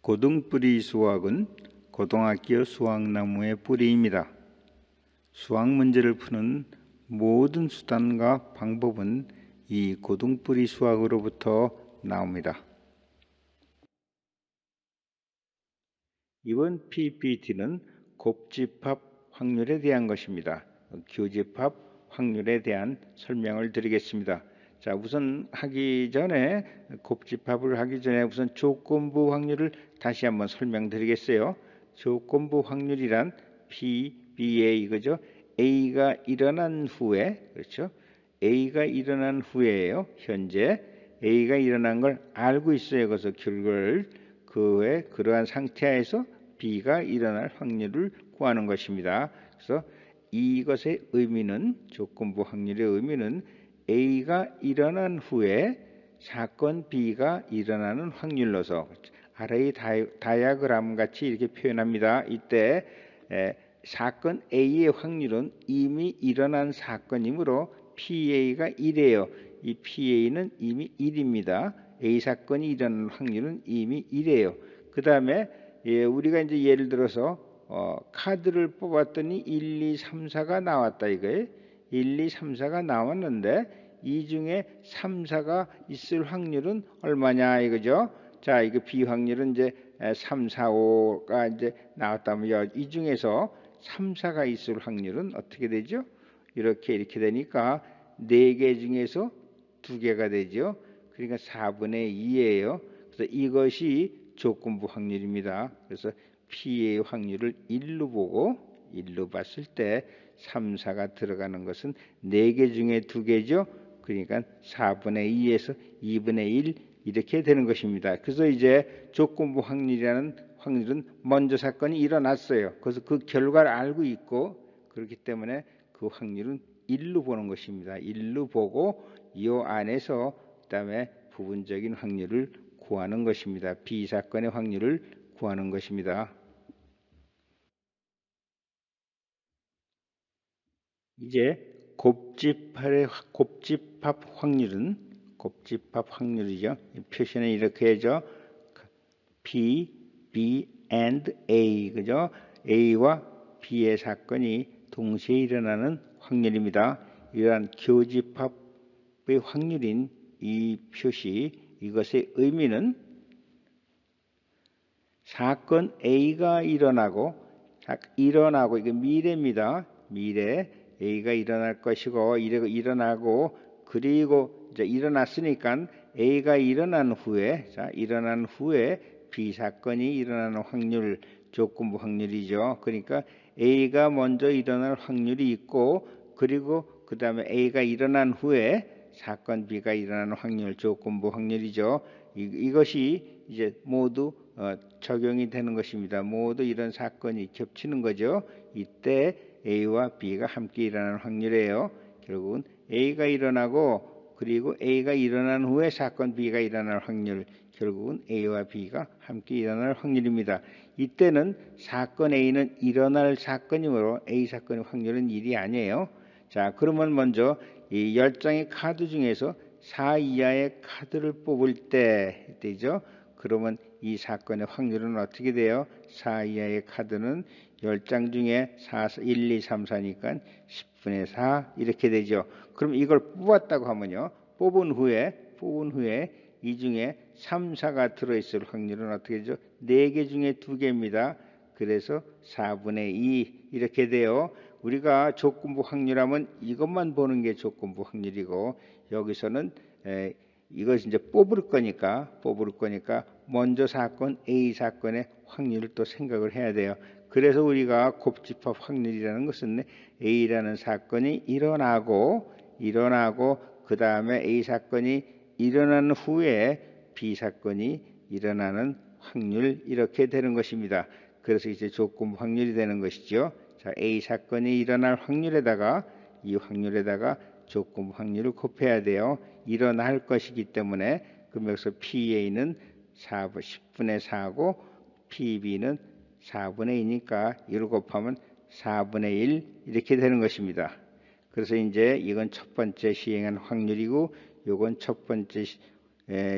고등뿌리 수학은 고등학교 수학나무의 뿌리입니다. 수학 문제를 푸는 모든 수단과 방법은 이 고등뿌리 수학으로부터 나옵니다. 이번 PPT는 곱집합 확률에 대한 것입니다. 교집합 확률에 대한 설명을 드리겠습니다. 자, 우선 곱집합을 하기 전에 우선 조건부 확률을 다시 한번 설명드리겠어요. 조건부 확률이란 PBA 이거죠. A가 일어난 후에, 그렇죠? A가 일어난 후에예요. 현재 A가 일어난 걸 알고 있어요. 그래서 결과를 그러한 상태에서 B가 일어날 확률을 구하는 것입니다. 그래서 이것의 의미는, 조건부 확률의 의미는 A가 일어난 후에 사건 B가 일어나는 확률로서 아래의 다이아그램 같이 이렇게 표현합니다. 이때 사건 A의 확률은 이미 일어난 사건이므로 PA가 1이에요. 이 PA는 이미 1입니다. A 사건이 일어나는 확률은 이미 1이에요. 그 다음에 우리가 이제 예를 들어서 카드를 뽑았더니 1, 2, 3, 4가 나왔다 이거예요. 1, 2, 3, 4가 나왔는데 이 중에 3, 4가 있을 확률은 얼마냐 이거죠. 자, 이거 비확률은 이제 3, 4, 5가 이제 나왔다면 이 중에서 3, 4가 있을 확률은 어떻게 되죠? 이렇게 되니까 4개 중에서 2개가 되죠. 그러니까 4분의 2예요. 그래서 이것이 조건부 확률입니다. 그래서 P의 확률을 1로 보고 1로 봤을 때 3, 4가 들어가는 것은 4개 중에 2개죠. 그러니까 4분의 2에서 2분의 1 이렇게 되는 것입니다. 그래서 이제 조건부 확률이라는 확률은 먼저 사건이 일어났어요. 그래서 그 결과를 알고 있고 그렇기 때문에 그 확률은 1로 보는 것입니다. 1로 보고 이 안에서 그다음에 부분적인 확률을 구하는 것입니다. B 사건의 확률을 구하는 것입니다. 이제 곱집합 확률이죠. 표시는 이렇게 하죠. P, B, and A, 그죠? A와 B의 사건이 동시에 일어나는 확률입니다. 이러한 교집합의 확률인 이 표시, 이것의 의미는 사건 A가 일어나고 이게 미래입니다. 미래 A가 일어날 것이고 일어나고 그리고 이제 일어났으니까 A가 일어난 후에 B 사건이 일어나는 확률, 조건부 확률이죠. 그러니까 A가 먼저 일어날 확률이 있고 그리고 그 다음에 A가 일어난 후에 사건 B가 일어나는 확률, 조건부 확률이죠. 이것이 이제 모두 적용이 되는 것입니다. 모두 이런 사건이 겹치는 거죠. 이때 A와 B가 함께 일어나는 확률이에요. 결국은 A가 일어나고 그리고 A가 일어난 후에 사건 B가 일어날 확률, 결국은 A와 B가 함께 일어날 확률입니다. 이때는 사건 A는 일어날 사건이므로 A 사건의 확률은 1이 아니에요. 자, 그러면 먼저 이 10장의 카드 중에서 4 이하의 카드를 뽑을 때죠. 그러면 이 사건의 확률은 어떻게 돼요? 4 이하의 카드는 10장 중에 1, 2, 3, 4니까 10분의 4 이렇게 되죠. 그럼 이걸 뽑았다고 하면요. 뽑은 후에 이 중에 3, 4가 들어있을 확률은 어떻게 되죠? 4개 중에 2개입니다. 그래서 4분의 2 이렇게 돼요. 우리가 조건부 확률하면 이것만 보는 게 조건부 확률이고 여기서는 이것을 이제 뽑을 거니까 먼저 사건 A 사건의 확률을 또 생각을 해야 돼요. 그래서 우리가 곱집합 확률이라는 것은 A라는 사건이 일어나고 그 다음에 A 사건이 일어난 후에 B 사건이 일어나는 확률 이렇게 되는 것입니다. 그래서 이제 조건부 확률이 되는 것이죠. 자, A 사건이 일어날 확률에다가 이 확률에다가 조건부 확률을 곱해야 돼요. 일어날 것이기 때문에 그럼 여기서 PA는 10분의 4고 PB는 4분의 2니까 이를 곱하면 4분의 1 이렇게 되는 것입니다. 그래서 이제 이건 첫 번째 시행한 확률이고 이건 첫 번째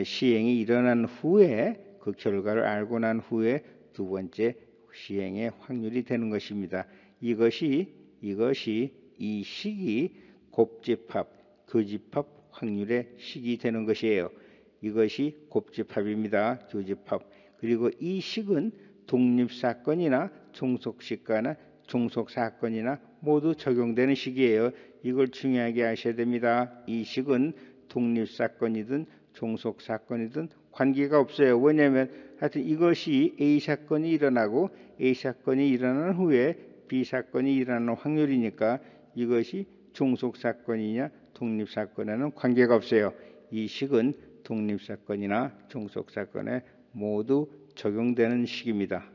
시행이 일어난 후에 그 결과를 알고 난 후에 두 번째 시행의 확률이 되는 것입니다. 이것이 이 식이 곱집합, 교집합 확률의 식이 되는 것이에요. 이것이 곱집합입니다. 교집합. 그리고 이 식은 독립사건이나 종속사건이나 모두 적용되는 식이에요. 이걸 중요하게 아셔야 됩니다. 이 식은 독립사건이든 종속사건이든 관계가 없어요. 왜냐하면 하여튼 이것이 A사건이 일어나고 A사건이 일어난 후에 B사건이 일어나는 확률이니까 이것이 종속사건이냐 독립사건에는 관계가 없어요. 이 식은 독립사건이나 종속사건에 모두 적용되는 식입니다.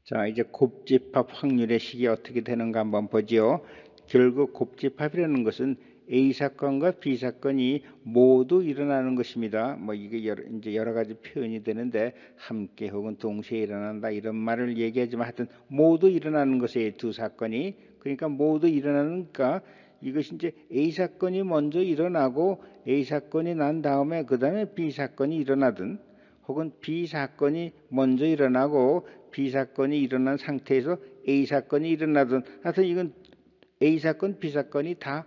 자, 이제 곱집합 확률의 식이 어떻게 되는가 한번 보지요. 결국 곱집합이라는 것은 A사건과 B사건이 모두 일어나는 것입니다. 뭐 이게 이제 여러 가지 표현이 되는데 함께 혹은 동시에 일어난다 이런 말을 얘기하지만 하여튼 모두 일어나는 것이에요. 두 사건이. 그러니까 모두 일어나니까 이것이 이제 A사건이 먼저 일어나고 A사건이 난 다음에 그 다음에 B사건이 일어나든 혹은 B사건이 먼저 일어나고 B사건이 일어난 상태에서 A사건이 일어나든 하여튼 이건 A사건, B사건이 다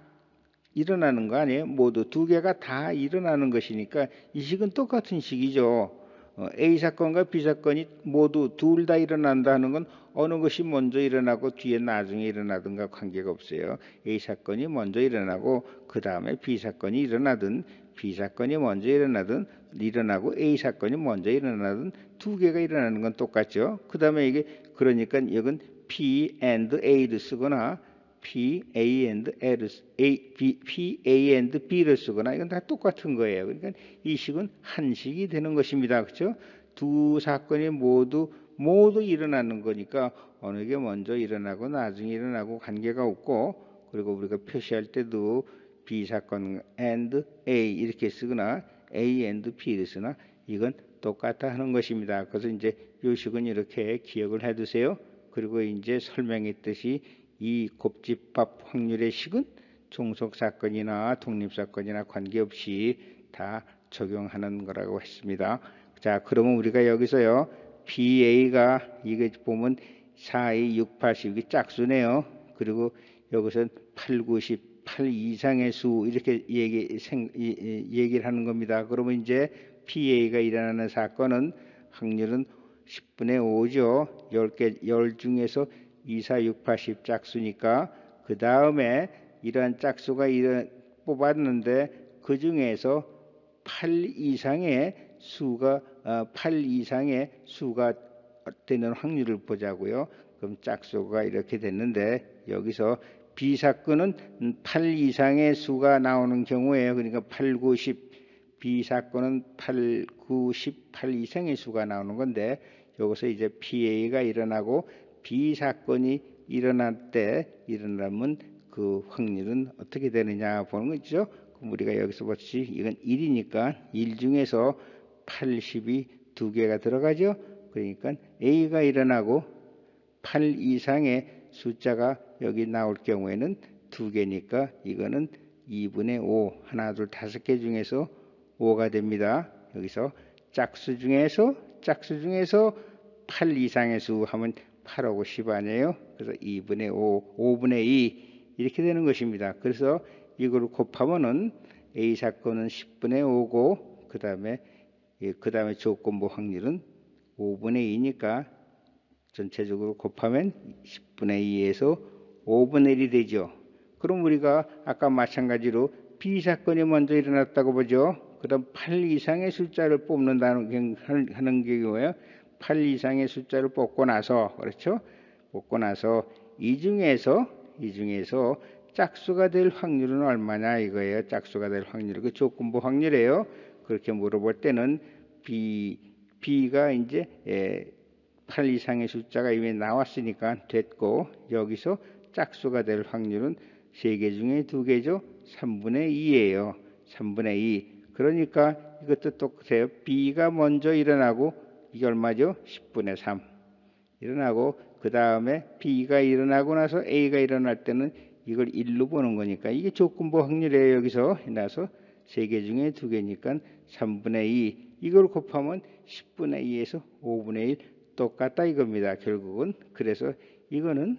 일어나는 거 아니에요? 모두 두 개가 다 일어나는 것이니까 이 식은 똑같은 식이죠. A사건과 B사건이 모두 둘 다 일어난다는 건 어느 것이 먼저 일어나고 뒤에 나중에 일어나든가 관계가 없어요. A사건이 먼저 일어나고 그 다음에 B사건이 일어나든 B사건이 먼저 일어나고 A사건이 먼저 일어나든 두 개가 일어나는 건 똑같죠. 그 다음에 이게 그러니까 이건 P and A를 쓰거나 P, A and B를 쓰거나 이건 다 똑같은 거예요. 그러니까 이 식은 한 식이 되는 것입니다. 그렇죠? 두 사건이 모두 일어나는 거니까 어느 게 먼저 일어나고 나중에 일어나고 관계가 없고 그리고 우리가 표시할 때도 B 사건 and A 이렇게 쓰거나 A and B를 쓰나 이건 똑같다 하는 것입니다. 그래서 이제 이 식은 이렇게 기억을 해두세요. 그리고 이제 설명했듯이 이 곱집합 확률의 식은 종속사건이나 독립사건이나 관계없이 다 적용하는 거라고 했습니다. 자, 그러면 우리가 여기서요. BA가 이게 보면 4, 2, 6, 80 이게 짝수네요. 그리고 여기서는 8, 90, 8 이상의 수 이렇게 얘기를 하는 겁니다. 그러면 이제 PA가 일어나는 사건은 확률은 10분의 5죠. 10 중에서 2, 4, 6, 80 짝수니까 그 다음에 이러한 짝수가 뽑았는데 그 중에서 8 이상의 수가 되는 확률을 보자고요. 그럼 짝수가 이렇게 됐는데 여기서 B사건은 8 이상의 수가 나오는 경우에요. 그러니까 8, 9, 10 B사건은 8, 9, 10, 8 이상의 수가 나오는 건데 여기서 이제 PA가 일어나고 B사건이 일어나면 그 확률은 어떻게 되느냐 보는 거죠. 그럼 우리가 여기서 보듯이 이건 1이니까 1 중에서 80이 두 개가 들어가죠. 그러니까 A가 일어나고 8 이상의 숫자가 여기 나올 경우에는 두 개니까 이거는 2분의 5 하나 둘 5개 중에서 5가 됩니다. 여기서 짝수 중에서 8 이상의 수 하면 8하고 10 아니에요. 그래서 2분의 5, 5분의 2 이렇게 되는 것입니다. 그래서 이걸 곱하면은 A 사건은 10분의 5고 그 다음에 조건부 확률은 5분의 2니까 전체적으로 곱하면 10분의 2에서 5분의 1이 되죠. 그럼 우리가 아까 마찬가지로 B 사건이 먼저 일어났다고 보죠. 그다음 8 이상의 숫자를 뽑는다는 하는 경우에 8 이상의 숫자를 뽑고 나서 그렇죠? 뽑고 나서 이 중에서 짝수가 될 확률은 얼마냐 이거예요. 짝수가 될 확률. 그 조건부 확률이에요. 그렇게 물어볼 때는 B가 이제 8 이상의 숫자가 이미 나왔으니까 됐고 여기서 짝수가 될 확률은 3개 중에 2개죠. 3분의 2예요. 3분의 2. 그러니까 이것도 똑같아요. B가 먼저 일어나고 이게 얼마죠? 10분의 3. 일어나고 그 다음에 B가 일어나고 나서 A가 일어날 때는 이걸 1로 보는 거니까 이게 조건부 확률이에요. 여기서 나서 3개 중에 2개니까 3분의 2. 이걸 곱하면 10분의 2에서 5분의 1 똑같다 이겁니다. 결국은. 그래서 이거는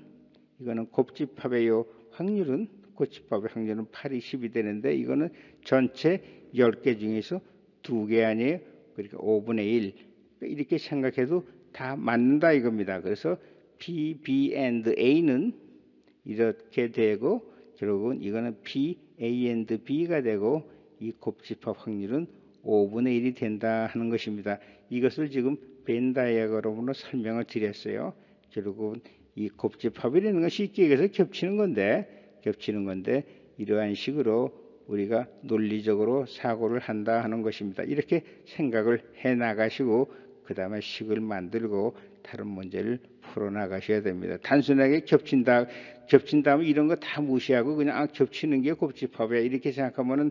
곱집합의 확률은 곱집합의 확률은 8이 10이 되는데 이거는 전체 10개 중에서 2개 아니에요. 그러니까 5분의 1. 이렇게 생각해도 다 맞는다 이겁니다. 그래서 P, B and A는 이렇게 되고 결국은 이거는 P, A and B가 되고 이 곱집합 확률은 5분의 1이 된다 하는 것입니다. 이것을 지금 벤 다이어그램으로 설명을 드렸어요. 결국은 이 곱집합이라는 건 쉽게 얘기해서 겹치는 건데 이러한 식으로 우리가 논리적으로 사고를 한다 하는 것입니다. 이렇게 생각을 해 나가시고 그 다음에 식을 만들고 다른 문제를 풀어 나가셔야 됩니다. 단순하게 겹친다면 이런 거 다 무시하고 그냥 겹치는 게 곱집합이야 이렇게 생각하면은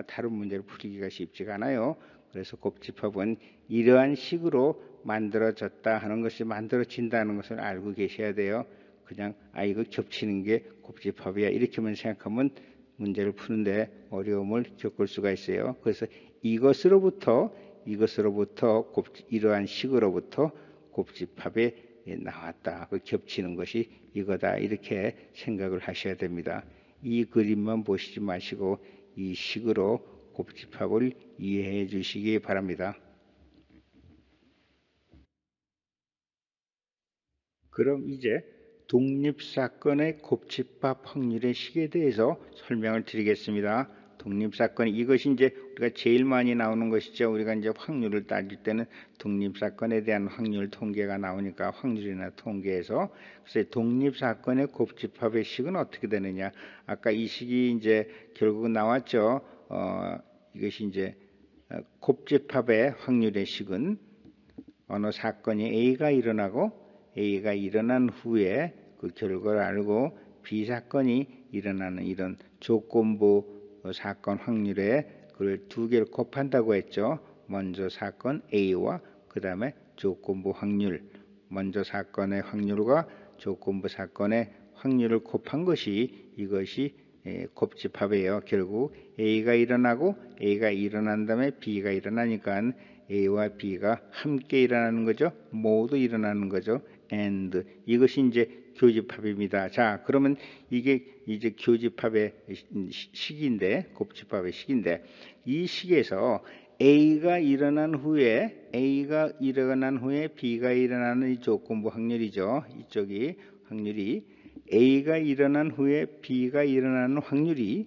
다른 문제를 풀기가 쉽지가 않아요. 그래서 곱집합은 이러한 식으로 만들어졌다 하는 것이 만들어진다는 것을 알고 계셔야 돼요. 그냥 이거 겹치는 게 곱집합이야 이렇게만 생각하면 문제를 푸는데 어려움을 겪을 수가 있어요. 그래서 이것으로부터 이러한 식으로부터 곱집합에 나왔다. 그 겹치는 것이 이거다. 이렇게 생각을 하셔야 됩니다. 이 그림만 보시지 마시고 이 식으로 곱집합을 이해해 주시기 바랍니다. 그럼 이제 독립사건의 곱집합 확률의 식에 대해서 설명을 드리겠습니다. 독립사건 이것이 이제 우리가 제일 많이 나오는 것이죠. 우리가 이제 확률을 따질 때는 독립사건에 대한 확률 통계가 나오니까 확률이나 통계에서 그래서 독립사건의 곱집합의 식은 어떻게 되느냐? 아까 이 식이 이제 결국은 나왔죠. 이것이 이제 곱집합의 확률의 식은 어느 사건이 A가 일어난 후에 그 결과를 알고 B 사건이 일어나는 이런 조건부 사건 확률에 그걸 2개를 곱한다고 했죠. 먼저 사건 A와 그 다음에 조건부 확률, 먼저 사건의 확률과 조건부 사건의 확률을 곱한 것이 이것이 곱집합이에요. 결국 A가 일어난 다음에 B가 일어나니까 A와 B가 함께 일어나는 거죠. 모두 일어나는 거죠. and 이것이 이제 교집합입니다. 자, 그러면 이게 이제 교집합의 식인데 곱집합의 식인데 이 식에서 A가 일어난 후에 B가 일어나는 이 조건부 확률이죠. 이쪽이 확률이 A가 일어난 후에 B가 일어나는 확률이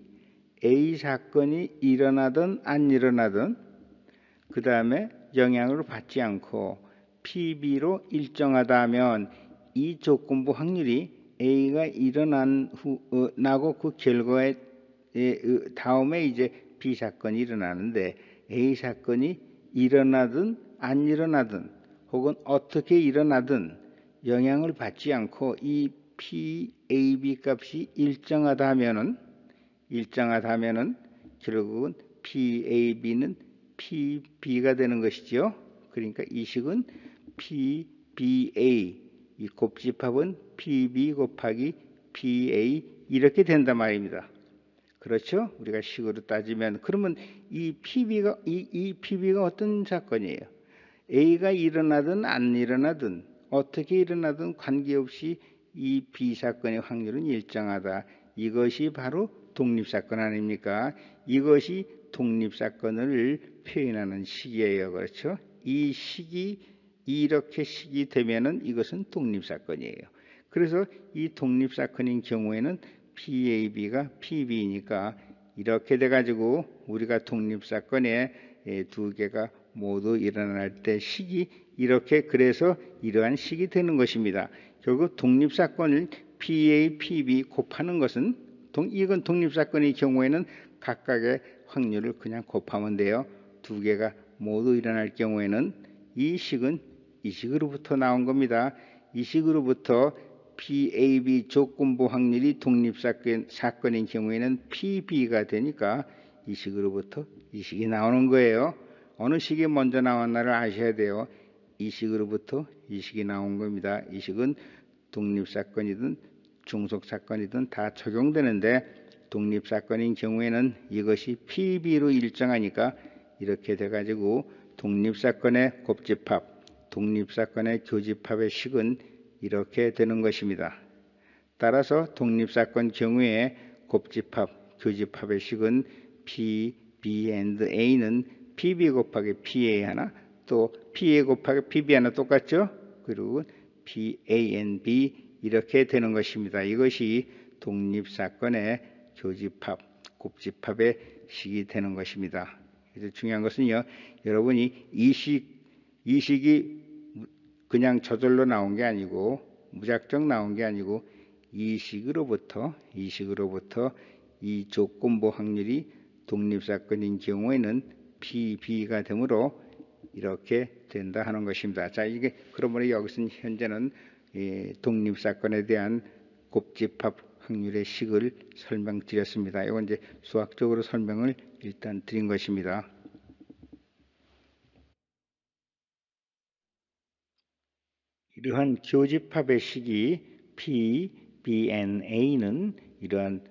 A 사건이 일어나든 안 일어나든 그 다음에 영향을 받지 않고 PB로 일정하다면 이 조건부 확률이 A가 나고 그 결과에 다음에 이제 B 사건이 일어나는데 A 사건이 일어나든 안 일어나든 혹은 어떻게 일어나든 영향을 받지 않고 이 PAB 값이 일정하다면은 결국은 PAB는 PB가 되는 것이죠. 그러니까 이 식은 PBA, 이 곱집합은 PB 곱하기 PA 이렇게 된단 말입니다. 그렇죠? 우리가 식으로 따지면 그러면 이 PB가 어떤 사건이에요? A가 일어나든 안 일어나든 어떻게 일어나든 관계없이 이 B 사건의 확률은 일정하다. 이것이 바로 독립사건 아닙니까? 이것이 독립사건을 표현하는 식이에요. 그렇죠? 이 식이 이렇게 식이 되면은 이것은 독립사건이에요. 그래서 이 독립사건인 경우에는 PAB가 PB니까 이렇게 돼가지고 우리가 독립사건에 2개가 모두 일어날 때 식이 이렇게 그래서 이러한 식이 되는 것입니다. 결국 독립사건을 PA, PB 곱하는 것은 이건 독립사건의 경우에는 각각의 확률을 그냥 곱하면 돼요. 2개가 모두 일어날 경우에는 이 식은 이 식으로부터 나온 겁니다. 이 식으로부터 PAB 조건부 확률이 독립사건인 경우에는 PB가 되니까 이 식으로부터 이 식이 나오는 거예요. 어느 식이 먼저 나왔나를 아셔야 돼요. 이 식으로부터 이 식이 나온 겁니다. 이 식은 독립사건이든 중속사건이든 다 적용되는데 독립사건인 경우에는 이것이 PB로 일정하니까 이렇게 돼가지고 독립사건의 곱집합, 독립사건의 교집합의 식은 이렇게 되는 것입니다. 따라서 독립사건 경우에 곱집합, 교집합의 식은 P, B, and A는 PB 곱하기 PA 하나, 또 PA 곱하기 PB 하나 똑같죠? 그리고 PA and B 이렇게 되는 것입니다. 이것이 독립사건의 교집합, 곱집합의 식이 되는 것입니다. 그래서 중요한 것은요, 여러분이 이 식이 그냥 저절로 나온 게 아니고 무작정 나온 게 아니고 이 식으로부터 이 조건부 확률이 독립사건인 경우에는 PB가 되므로 이렇게 된다 하는 것입니다. 자, 이게 그러므로 여기서 현재는 독립사건에 대한 곱집합 확률의 식을 설명드렸습니다. 이건 이제 수학적으로 설명을 일단 드린 것입니다. 이러한 교집합의 식이 P, B, N, A는 이러한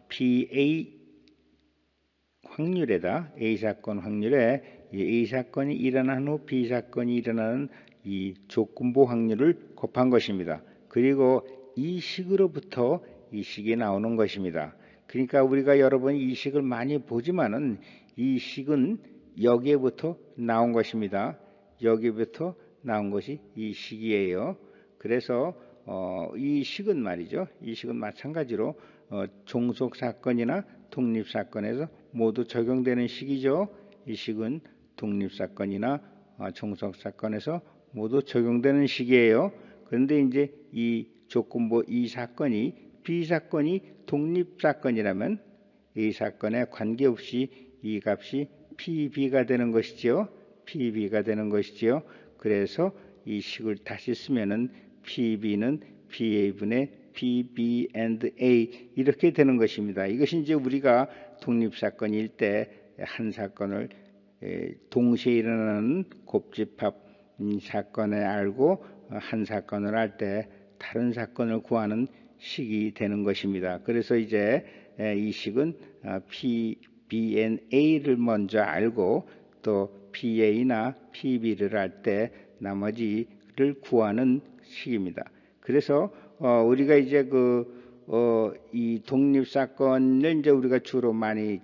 PA 확률에다 A사건 확률에 A사건이 일어난 후 B사건이 일어나는 이 조건부 확률을 곱한 것입니다. 그리고 이 식으로부터 이 식이 나오는 것입니다. 그러니까 우리가 여러 번 이 식을 많이 보지만은 이 식은 여기에부터 나온 것입니다. 여기부터 나온 것이 이 식이에요. 그래서 이 식은 말이죠. 이 식은 마찬가지로 종속사건이나 독립사건에서 모두 적용되는 식이죠. 이 식은 독립사건이나 종속사건에서 모두 적용되는 식이에요. 그런데 이제 이 조건부 이 사건이 B사건이 독립사건이라면 이 사건에 관계없이 이 값이 PB가 되는 것이지요. PB가 되는 것이지요. 그래서 이 식을 다시 쓰면은 PB는 PA분의 PB and A 이렇게 되는 것입니다. 이것이 이제 우리가 독립사건일 때 한 사건을 동시에 일어나는 곱집합 사건을 알고 한 사건을 할 때 다른 사건을 구하는 식이 되는 것입니다. 그래서 이제 이 식은 P, B, and A를 먼저 알고 또 PA나 PB를 할 때 나머지를 구하는 식입니다. 그래서 우리가 이제 이 독립사건을 이제 우리가 주로 많이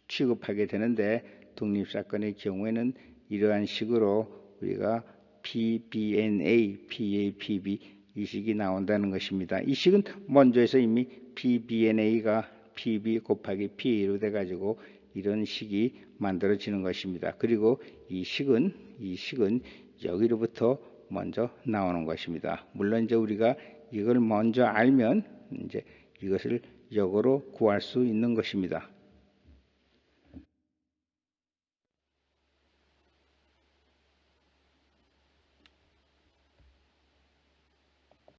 취급하게 되는데 독립사건의 경우에는 이러한 식으로 우리가 P, B, N, A, PA, PB 이 식이 나온다는 것입니다. 이 식은 먼저에서 이미 P, B, N, A가 PB 곱하기 PA로 돼가지고 이런 식이 만들어지는 것입니다. 그리고 이 식은 여기로부터 먼저 나오는 것입니다. 물론 이제 우리가 이걸 먼저 알면 이제 이것을 역으로 구할 수 있는 것입니다.